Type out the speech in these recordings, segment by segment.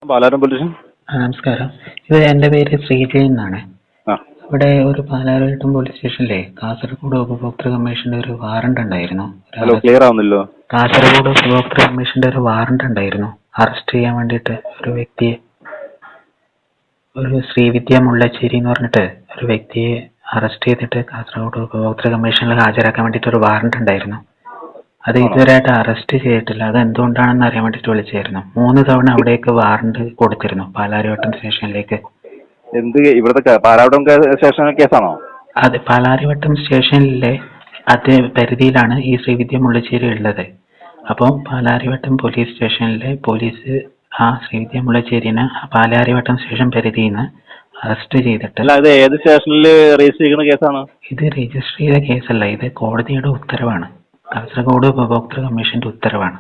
പാലാരം police. നമസ്കാരം. ഇത് എൻ്റെ പേര് ശ്രീജയൻ എന്നാണ്. ആ ഇവിടെ ഒരു പാലാരിവട്ടം പോലീസ് സ്റ്റേഷനിലെ കാസർഗോഡ് ഉപഭോക്തൃ കമ്മീഷന്റെ ഒരു വാറണ്ട് ഉണ്ടായിരുന്നു. Hello, clear ആവുന്നില്ലോ. കാസർഗോഡ് ഉപഭോക്തൃ കമ്മീഷന്റെ ഒരു വാറണ്ട് ഉണ്ടായിരുന്നു അറസ്റ്റ് ചെയ്യാൻ വേണ്ടിയിട്ട് ഒരു വ്യക്തിയെ. ഒരു ശ്രീവിദ്യ മുള്ളച്ചേരി എന്ന് പറഞ്ഞിട്ട് ഒരു വ്യക്തിയെ അറസ്റ്റ് ചെയ്തിട്ട് കാസർഗോഡ് ഉപഭോക്തൃ കമ്മീഷനിൽ ഹാജരാക്കാൻ വേണ്ടിയിട്ട് ഒരു വാറണ്ട് ഉണ്ടായിരുന്നു. അത് ഇതുവരെയായിട്ട് അറസ്റ്റ് ചെയ്തിട്ടില്ല. അത് എന്തുകൊണ്ടാണെന്ന് അറിയാൻ വേണ്ടിയിട്ട് വിളിച്ചായിരുന്നു. 3 തവണ അവിടേക്ക് വാറണ്ട് കൊടുത്തിരുന്നു, പാലാരിവട്ടം സ്റ്റേഷനിലേക്ക്. എന്ത് ഇവിടുത്തെ പാലാവട്ടം സ്റ്റേഷൻ കേസാണോ? അതെ, പാലാരിവട്ടം സ്റ്റേഷനിലെ അതേ പരിധിയിലാണ് ഈ ശ്രീവിദ്യ മുള്ളച്ചേരി ഉള്ളത്. അപ്പോൾ പാലാരിവട്ടം പോലീസ് സ്റ്റേഷനിലെ പോലീസ് ആ ശ്രീവിദ്യ മുള്ളച്ചേരിനെ പാലാരിവട്ടം സ്റ്റേഷൻ പരിധിയിൽ നിന്ന് അറസ്റ്റ് ചെയ്തിട്ട്. ഇത് ഏത് സ്റ്റേഷനിൽ രജിസ്റ്റർ ചെയ്യുന്ന കേസാണ്? ഇത് രജിസ്റ്റർ ചെയ്ത കേസല്ല, ഇത് കോടതിയുടെ ഉത്തരവാണ്. കാസർഗോഡ് ഉപഭോക്തൃ കമ്മീഷന്റെ ഉത്തരവാണ്.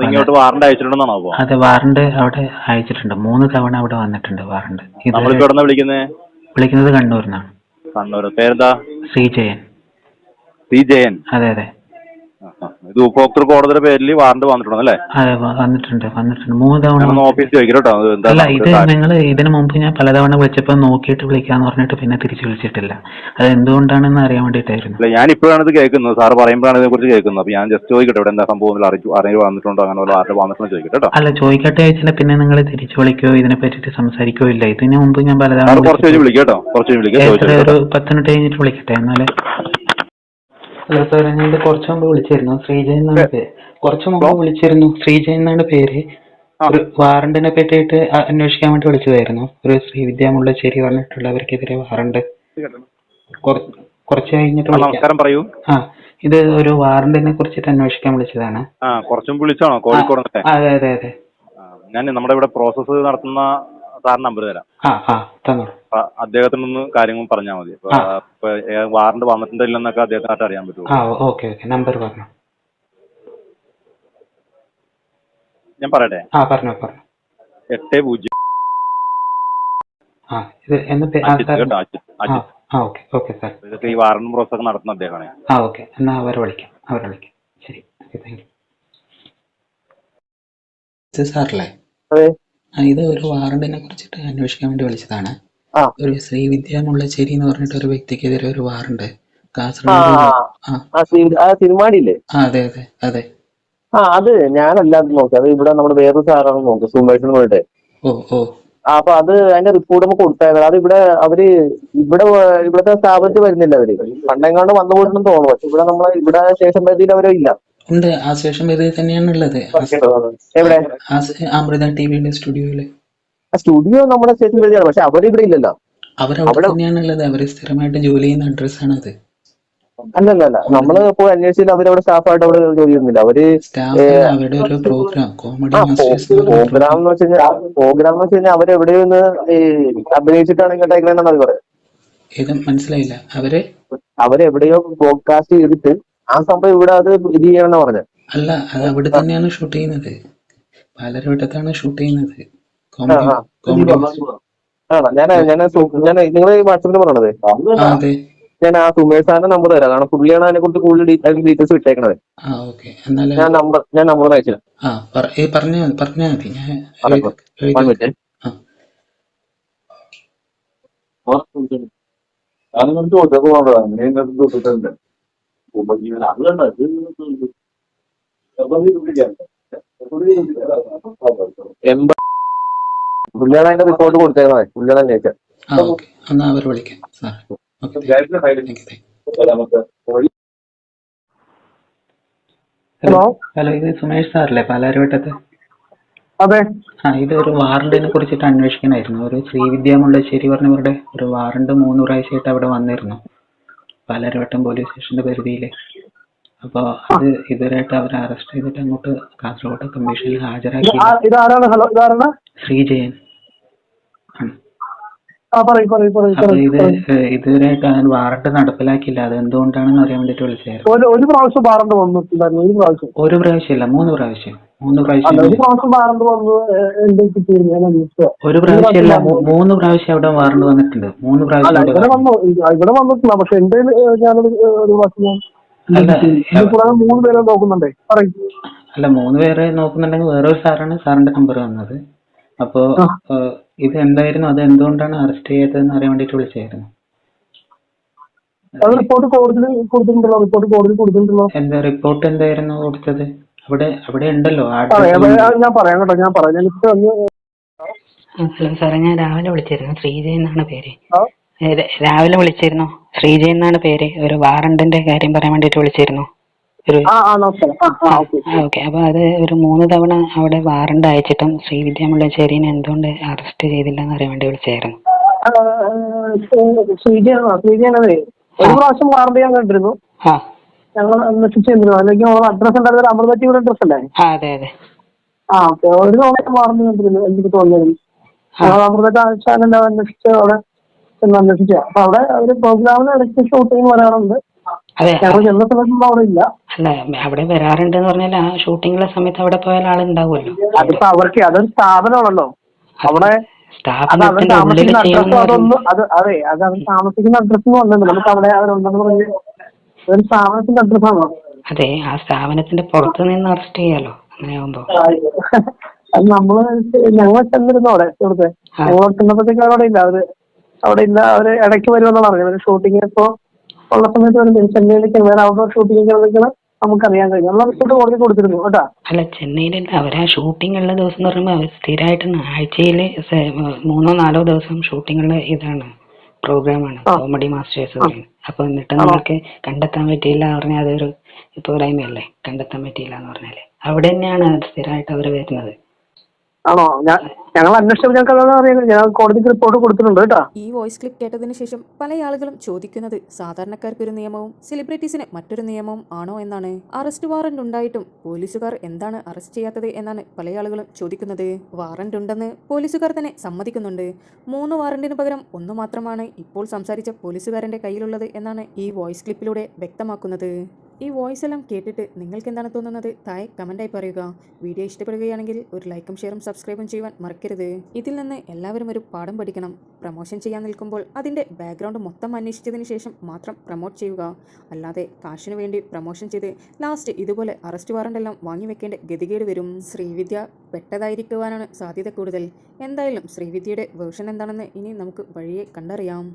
ഇങ്ങോട്ട് വാറണ്ട് അയച്ചിട്ടുണ്ടെന്നാണോ? അതെ, വാറണ്ട് അവിടെ അയച്ചിട്ടുണ്ട്. 3 തവണ അവിടെ വന്നിട്ടുണ്ട് വാറണ്ട്. വിളിക്കുന്നത് കണ്ണൂരിന്നാണ്. കണ്ണൂർ. പേരെന്താ? ശ്രീജയൻ. ശ്രീജയൻ. അതെ അതെ. ഇത് ഉപഭോക്തൃ കോടതിയുടെ പേരിൽ വാറണ്ട് വന്നിട്ടുണ്ടല്ലേ? അതെ, വന്നിട്ടുണ്ട് 3 തവണ. ഓഫീസിൽ ചോദിക്കട്ടോ. അല്ല, ഇത് നിങ്ങൾ ഇതിനു മുമ്പ് ഞാൻ പലതവണ വിളിച്ചപ്പോൾ നോക്കിയിട്ട് വിളിക്കാന്ന് പറഞ്ഞിട്ട് പിന്നെ തിരിച്ചു വിളിച്ചിട്ടില്ല. അത് എന്തുകൊണ്ടാണെന്ന് അറിയാൻ വേണ്ടിയിട്ടായിരുന്നു. അല്ല, ഞാൻ ഇപ്പോഴാണ് ഇത് കേൾക്കുന്നത്. സാർ പറയുമ്പോഴാണ് ഇതിനെ കുറിച്ച് കേൾക്കുന്നത്. അപ്പൊ ഞാൻ ജസ്റ്റ് ചോദിക്കട്ടെ, ഇവിടെ എന്താ സംഭവം അറിവ് വന്നിട്ടുണ്ടോ, അങ്ങനെ വാറണ്ട് വന്നിട്ടുണ്ടോ ചോദിക്കട്ടോ. അല്ല, ചോദിക്കട്ടെ അയച്ചാൽ പിന്നെ നിങ്ങൾ തിരിച്ചു വിളിക്കോ ഇതിനെ പറ്റിയിട്ട് സംസാരിക്കോ ഇല്ല. ഇതിനു മുമ്പ് ഞാൻ പലതവണ വിളിക്കട്ടോ. ഒരു 10 മിനിറ്റ് കഴിഞ്ഞിട്ട് വിളിക്കട്ടെ എന്നാല്. ഹലോ സാർ, ഞാൻ കുറച്ചു മുമ്പ് വിളിച്ചിരുന്നു. ശ്രീജയൻ എന്നാണ് പേര്. കുറച്ചു മുമ്പ് വിളിച്ചിരുന്നു. ശ്രീജയൻ എന്നാണ് പേര്. ഒരു വാറണ്ടിനെ പറ്റിയിട്ട് അന്വേഷിക്കാൻ വേണ്ടി വിളിച്ചതായിരുന്നു. ഒരു ശ്രീവിദ്യ മുള്ളച്ചേരി പറഞ്ഞിട്ടുള്ളവർക്കെതിരെ വാറണ്ട്. കുറച്ച് കഴിഞ്ഞിട്ട് നമസ്കാരം, പറയൂ. ഇത് ഒരു വാറണ്ടിനെ കുറിച്ചിട്ട് അന്വേഷിക്കാൻ വിളിച്ചതാണ്. കുറച്ചും വിളിച്ചാണോ? കോഴിക്കോട്. അതെ അതെ അതെ. ഞാൻ നമ്മുടെ ഇവിടെ പ്രോസസ്സ് നടത്തുന്ന സാറിന് നമ്പർ തരാം. തന്നോളൂ. അദ്ദേഹത്തിനൊന്ന് കാര്യങ്ങൾ പറഞ്ഞാൽ മതി. വാറണ്ട് വന്നിട്ടുണ്ടോ ഇല്ലെന്നൊക്കെ അദ്ദേഹത്തിനായിട്ട് അറിയാൻ പറ്റുമോ? ഓക്കെ നമ്പർ പറഞ്ഞു. ഞാൻ പറയട്ടെ? പറഞ്ഞു. 80. Okay sir. ഇതൊക്കെ ഈ വാറണ്ട് പ്രോസസ് ഒക്കെ നടത്തുന്ന അദ്ദേഹമാണ്. ഓക്കെ, എന്നാ അവരെ വിളിക്കാം. ശരി, ഓക്കെ, താങ്ക് യു. സാറല്ലേ? ഇത് ഒരു വാറണ്ടിനെ കുറിച്ചിട്ട് അന്വേഷിക്കാൻ വേണ്ടി വിളിച്ചതാണ്. ഒരു ശ്രീവിദ്യ മുള്ളച്ചേരി എന്ന് പറഞ്ഞിട്ട് ഒരു വ്യക്തിക്കെതിരെ ഒരു വാറണ്ട് കാസർഗോഡ്. അതെ അതെ അതെ. അത് ഞാനല്ലാതെ നോക്കി. അത് ഇവിടെ നമ്മുടെ വേറൊരു സാറാണ് നോക്കുക, സൂപ്പർവൈസർ പോയിട്ട്. അപ്പൊ അത് അതിന്റെ റിപ്പോർട്ട് നമുക്ക് കൊടുത്തായിരുന്നു. അത് ഇവിടത്തെ സ്ഥാപനത്തിൽ വരുന്നില്ല. അവര് പണ്ടെങ്ങാണ്ട് വന്നു പോയിട്ടുണ്ടെന്ന് തോന്നുന്നു. പക്ഷെ ഇവിടെ സ്റ്റേഷൻ പരിധിയിൽ അവരോ ഇല്ല. ഉണ്ട്, ആ സ്റ്റേഷൻ പരിധിയിൽ തന്നെയാണ് ഉള്ളത്. എവിടെ? അമൃത ടിവിയുടെ സ്റ്റുഡിയോയില്. സ്റ്റുഡിയോ നമ്മുടെ സ്റ്റേഷൻ പരിധിയാണ്, പക്ഷെ അവരിവിടെ ഇല്ലല്ലോ. അവരവിടെ തന്നെയാണ് ഉള്ളത്. അവര് സ്ഥിരമായിട്ട് ജോലി ചെയ്യുന്ന അഡ്രസ് ആണ് അത്. അല്ലല്ല, നമ്മള് പോയി അന്വേഷിച്ചില്ല. അവരവിടെ സ്റ്റാഫായിട്ട് അവിടെ ജോലി ചെയ്യുന്നില്ല. അവരുടെ ഒരു പ്രോഗ്രാം എന്ന് വെച്ച് കഴിഞ്ഞാൽ അവരെവിടെയോ ഒന്ന് അഭിനയിച്ചിട്ടാണ് ഇങ്ങോട്ടേക്കണെന്നാണ് അത് പറയാം. ഇത് മനസ്സിലായില്ല. അവരെവിടെയോ ബ്രോഡ്കാസ്റ്റ് ചെയ്തിട്ട് ആ സംഭവം ഇവിടെ അത് ഇത് ചെയ്യണമെന്നാ പറഞ്ഞത്. അല്ല, അത് അവിടെ തന്നെയാണ് ഷൂട്ട് ചെയ്യുന്നത്. പാലാരിവട്ടത്താണ് ഷൂട്ട് ചെയ്യുന്നത്. ഞാൻ നിങ്ങള് വാട്സാപ്പിൽ പറയണത്. ഞാൻ ആ സുമേഷ് സാറിന്റെ നമ്പർ തരാം. കാരണം പുള്ളിയാണ് അതിനെ കുറിച്ച് കൂടുതൽ ഡീറ്റെയിൽസ് വിട്ടേക്കണത്. ഞാൻ നമ്പർ അയച്ചില്ല. പറഞ്ഞാൽ മതി. പുള്ളിയാണ് അതിന്റെ റിപ്പോർട്ട് കൊടുത്തേക്കണത്. പുള്ളിയാണ് അന്വേഷിച്ചത്. എന്നാ അവർ വിളിക്കാം സാർ. ഹലോ, ഇത് സുമേഷ് സാറല്ലേ പാലാരിവട്ടത്ത്? അതെ. ഇത് ഒരു വാറണ്ടിനെ കുറിച്ചിട്ട് അന്വേഷിക്കണമായിരുന്നു. ഒരു ശ്രീവിദ്യ മുള്ളച്ചേരി പറഞ്ഞവരുടെ ഒരു വാറണ്ട് 3 പ്രാവശ്യമായിട്ട് അവിടെ വന്നിരുന്നു പാലാരിവട്ടം പോലീസ് സ്റ്റേഷന്റെ പരിധിയില്. അപ്പൊ അത് ഇതുവരെയായിട്ട് അവരെ അറസ്റ്റ് ചെയ്തിട്ട് അങ്ങോട്ട് കാസർഗോഡ് കമ്മീഷനിൽ ഹാജരാക്കി. ശ്രീജയൻ ആണ്. അപ്പൊ ഇത് ഇതുവരെയായിട്ട് അങ്ങനെ വാറണ്ട് നടപ്പിലാക്കിയില്ല. അത് എന്തുകൊണ്ടാണെന്ന് അറിയാൻ വേണ്ടിട്ട് വിളിച്ചായിരുന്നു. ഒരു പ്രാവശ്യം വാറണ്ട് വന്നിട്ടുണ്ടായിരുന്നു. ഒരു പ്രാവശ്യം അല്ല, 3 പ്രാവശ്യം. ഒരു പ്രാവശ്യം അല്ല, 3 പ്രാവശ്യം അവിടെ വാറണ്ട് വന്നിട്ടുണ്ട്. 3 പ്രാവശ്യം ഇവിടെ വന്നിട്ടില്ല. പക്ഷെ എന്റെ അല്ല, 3 പേരെ നോക്കുന്നുണ്ടെങ്കിൽ വേറൊരു സാറാണ് സാറിന്റെ നമ്പർ വന്നത്. അപ്പോ ഇത് എന്തായിരുന്നു, അത് എന്തുകൊണ്ടാണ് അറസ്റ്റ് ചെയ്തതെന്ന് അറിയാൻ വേണ്ടിട്ട് വിളിച്ചായിരുന്നു. അത് റിപ്പോർട്ട് കോടതി കൊടുത്തിട്ടുണ്ടല്ലോ. എന്താ റിപ്പോർട്ട് എന്തായിരുന്നു കൊടുത്തത്? അവിടെ ഉണ്ടല്ലോ ഞാൻ പറയാം കേട്ടോ, ഞാൻ ലിസ്റ്റ് വന്ന്. ഹലോ സാറേ, ഞാൻ രാവിലെ വിളിച്ചിരുന്നു. ശ്രീജയ് എന്നാണ് പേര്. രാവിലെ വിളിച്ചിരുന്നു. ശ്രീജയ് എന്നാണ് പേര്. ഒരു വാറണ്ടിന്റെ കാര്യം പറയാൻ വേണ്ടിട്ട് വിളിച്ചിരുന്നു. ഓക്കെ. അപ്പൊ അത് ഒരു 3 തവണ അവിടെ വാറണ്ട് അയച്ചിട്ടും ശ്രീവിദ്യ മുല്ലശ്ശേരിനെ എന്തുകൊണ്ട് അറസ്റ്റ് ചെയ്തില്ല എന്ന് അറിയാൻ വേണ്ടി വിളിച്ചായിരുന്നു. ശ്രീജയാണേ ഒരു പ്രാവശ്യം വാറണ്ട് ഞാൻ കണ്ടിരുന്നു. ഞങ്ങൾ അന്വേഷിച്ചിരുന്നു. അല്ലെങ്കിൽ അഡ്രസ് ഉണ്ടായിരുന്ന അമൃതയുടെ അഡ്രസ് അല്ലേ? അതെ അതെ. ഓക്കെ. ഒരു തവണ വാറണ്ട് കണ്ടിരുന്നു. എനിക്ക് തോന്നിയത് അമൃത ചാനലിന്റെ അന്വേഷിച്ച് അവിടെ അന്വേഷിച്ച. അപ്പൊ അവിടെ ഒരു പ്രോഗ്രാമിന് ഇടയ്ക്ക് ഷൂട്ടിങ് വരാറുണ്ട്. ഞങ്ങൾ ചെന്ന സമയത്തൊന്നും അവിടെ ഇല്ല. അല്ല, അവിടെ വരാറുണ്ട് എന്ന് പറഞ്ഞാൽ ആ ഷൂട്ടിങ്ങിലെ സമയത്ത് അവിടെ പോയാൽ ആളുണ്ടാവുമല്ലോ. അതിപ്പോ അവർക്ക് അതൊരു സ്ഥാപനമാണല്ലോ. അവിടെ അത് അവർ താമസിക്കുന്ന അഡ്രസ്സും അതൊന്നും അത് അവർ താമസിക്കുന്ന അഡ്രസ്സ് എന്ന് പറഞ്ഞിട്ടുണ്ട്. നമുക്ക് അവിടെ അവരുണ്ടെന്ന് പറഞ്ഞ് ഒരു സ്ഥാപനത്തിന്റെ അഡ്രസ്സാണോ? അതെ, ആ സ്ഥാപനത്തിന്റെ പുറത്ത് നിന്ന് അറസ്റ്റ് ചെയ്യാലോ അങ്ങനെയാകുമ്പോ. അത് ഞങ്ങൾ ചെന്നിരുന്നു അവിടെ. സുഹൃത്തെ, ഞങ്ങൾ ചെന്നപ്പോഴത്തേക്ക് അവിടെ ഇല്ല. അവര് ഇടയ്ക്ക് വരുമെന്നാണ് പറഞ്ഞത്. ഷൂട്ടിങ് ഇപ്പോ ഉള്ള സമയത്ത് വരും. ചെന്നൈയിലേക്ക് വേറെ ഔട്ട്ഡോർ ഷൂട്ടിംഗ് നമുക്കറിയാൻ കഴിഞ്ഞു. നമ്മൾ റിപ്പോർട്ട് കോടതി കൊടുത്തിരുന്നു കേട്ടോ. അല്ല, ചെന്നൈയിലല്ല. അവരാ ഷൂട്ടിംഗ് ഉള്ള ദിവസം എന്ന് പറയുമ്പോൾ അവർ സ്ഥിരമായിട്ട് ആഴ്ചയിൽ 3-4 ദിവസം ഷൂട്ടിങ്ങുള്ള ഇതാണ്, പ്രോഗ്രാമാണ് കോമഡി മാസ്റ്റേഴ്സ് പറയുന്നത്. അപ്പൊ എന്നിട്ട് നിങ്ങൾക്ക് കണ്ടെത്താൻ പറ്റിയില്ല പറഞ്ഞാൽ അതൊരു പോരായ്മയല്ലേ? കണ്ടെത്താൻ പറ്റിയില്ല എന്ന് പറഞ്ഞാല് അവിടെ തന്നെയാണ് സ്ഥിരമായിട്ട് അവർ വരുന്നത്. ആണോ? ഞങ്ങൾ അന്വേഷിച്ചപ്പോൾ ഞാൻ കോടതിക്ക് റിപ്പോർട്ട് കൊടുത്തിട്ടുണ്ട് കേട്ടോ. ഈ വോയിസ് ക്ലിപ്പ് കേട്ടതിന് ശേഷം പല ആളുകളും ചോദിക്കുന്നത് സാധാരണക്കാർക്ക് ഒരു നിയമവും സെലിബ്രിറ്റീസിന് മറ്റൊരു നിയമവും ആണോ എന്നാണ്. അറസ്റ്റ് വാറന്റ് ഉണ്ടായിട്ടും പോലീസുകാർ എന്താണ് അറസ്റ്റ് ചെയ്യാത്തത് എന്നാണ് പല ആളുകളും ചോദിക്കുന്നത്. വാറന്റ് ഉണ്ടെന്ന് പോലീസുകാർ തന്നെ സമ്മതിക്കുന്നുണ്ട്. 3 വാറന്റിന് പകരം 1 മാത്രമാണ് ഇപ്പോൾ സംസാരിച്ച പോലീസുകാരന്റെ കയ്യിലുള്ളത് എന്നാണ് ഈ വോയിസ് ക്ലിപ്പിലൂടെ വ്യക്തമാക്കുന്നത്. ഈ വോയിസ് എല്ലാം കേട്ടിട്ട് നിങ്ങൾക്ക് എന്താണ് തോന്നുന്നത്? താഴെ കമൻറ്റായി പറയുക. വീഡിയോ ഇഷ്ടപ്പെടുകയാണെങ്കിൽ ഒരു ലൈക്കും ഷെയറും സബ്സ്ക്രൈബും ചെയ്യുവാൻ മറക്കരുത്. ഇതിൽ നിന്ന് എല്ലാവരും ഒരു പാഠം പഠിക്കണം. പ്രമോഷൻ ചെയ്യാൻ നിൽക്കുമ്പോൾ അതിൻ്റെ ബാക്ക്ഗ്രൗണ്ട് മൊത്തം അന്വേഷിച്ചതിന് ശേഷം മാത്രം പ്രൊമോട്ട് ചെയ്യുക. അല്ലാതെ കാശിനു വേണ്ടി പ്രമോഷൻ ചെയ്ത് ലാസ്റ്റ് ഇതുപോലെ അറസ്റ്റ് വാറണ്ട് എല്ലാം വാങ്ങിവെക്കേണ്ട ഗതികേട് വരും. ശ്രീവിദ്യ പെട്ടതായിരിക്കുവാനാണ് സാധ്യത കൂടുതൽ. എന്തായാലും ശ്രീവിദ്യയുടെ വേർഷൻ എന്താണെന്ന് ഇനി നമുക്ക് വഴിയെ കണ്ടറിയാം.